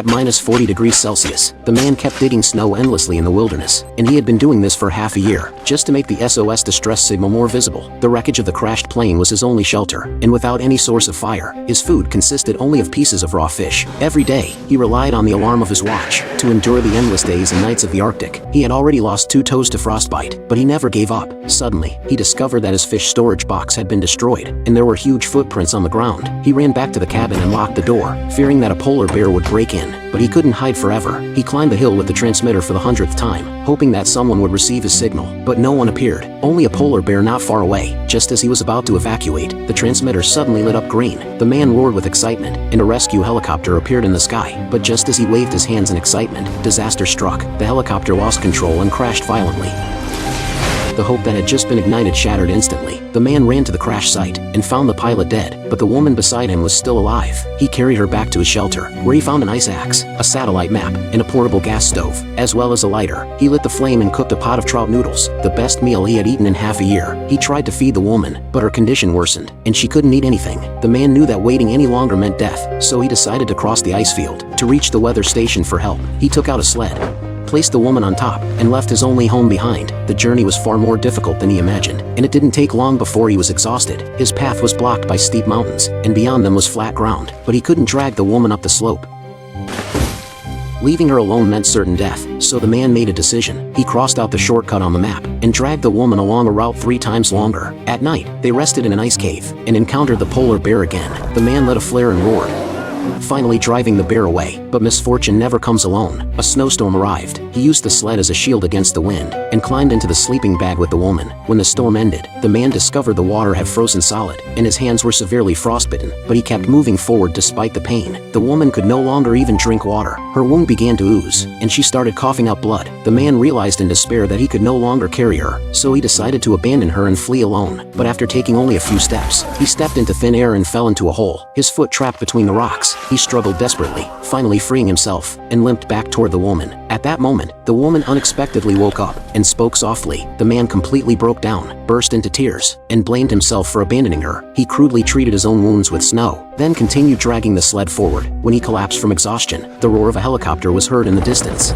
At minus 40 degrees Celsius, the man kept digging snow endlessly in the wilderness, and he had been doing this for half a year, just to make the SOS distress signal more visible. The wreckage of the crashed plane was his only shelter, and without any source of fire, his food consisted only of pieces of raw fish. Every day, he relied on the alarm of his watch to endure the endless days and nights of the Arctic. He had already lost 2 toes to frostbite, but he never gave up. Suddenly, he discovered that his fish storage box had been destroyed, and there were huge footprints on the ground. He ran back to the cabin and locked the door, fearing that a polar bear would break in, but he couldn't hide forever. He climbed the hill with the transmitter for the 100th time, hoping that someone would receive his signal, but no one appeared, only a polar bear not far away. Just as he was about to evacuate, the transmitter suddenly lit up green. The man roared with excitement, and a rescue helicopter appeared in the sky, but just as he waved his hands in excitement, disaster struck. The helicopter lost control and crashed violently. The hope that had just been ignited shattered instantly. The man ran to the crash site and found the pilot dead, but the woman beside him was still alive. He carried her back to his shelter, where he found an ice axe, a satellite map, and a portable gas stove, as well as a lighter. He lit the flame and cooked a pot of trout noodles, the best meal he had eaten in half a year. He tried to feed the woman, but her condition worsened, and she couldn't eat anything. The man knew that waiting any longer meant death, so he decided to cross the ice field. To reach the weather station for help, he took out a sled, placed the woman on top, and left his only home behind. The journey was far more difficult than he imagined, and it didn't take long before he was exhausted. His path was blocked by steep mountains, and beyond them was flat ground, but he couldn't drag the woman up the slope. Leaving her alone meant certain death, so the man made a decision. He crossed out the shortcut on the map, and dragged the woman along a route 3 times longer. At night, they rested in an ice cave, and encountered the polar bear again. The man lit a flare and roared, finally driving the bear away. But misfortune never comes alone. A snowstorm arrived. He used the sled as a shield against the wind, and climbed into the sleeping bag with the woman. When the storm ended, the man discovered the water had frozen solid, and his hands were severely frostbitten, but he kept moving forward despite the pain. The woman could no longer even drink water. Her wound began to ooze, and she started coughing up blood. The man realized in despair that he could no longer carry her, so he decided to abandon her and flee alone. But after taking only a few steps, he stepped into thin air and fell into a hole, his foot trapped between the rocks. He struggled desperately, finally freeing himself, and limped back toward the woman. At that moment, the woman unexpectedly woke up, and spoke softly. The man completely broke down, burst into tears, and blamed himself for abandoning her. He crudely treated his own wounds with snow, then continued dragging the sled forward. When he collapsed from exhaustion, the roar of a helicopter was heard in the distance.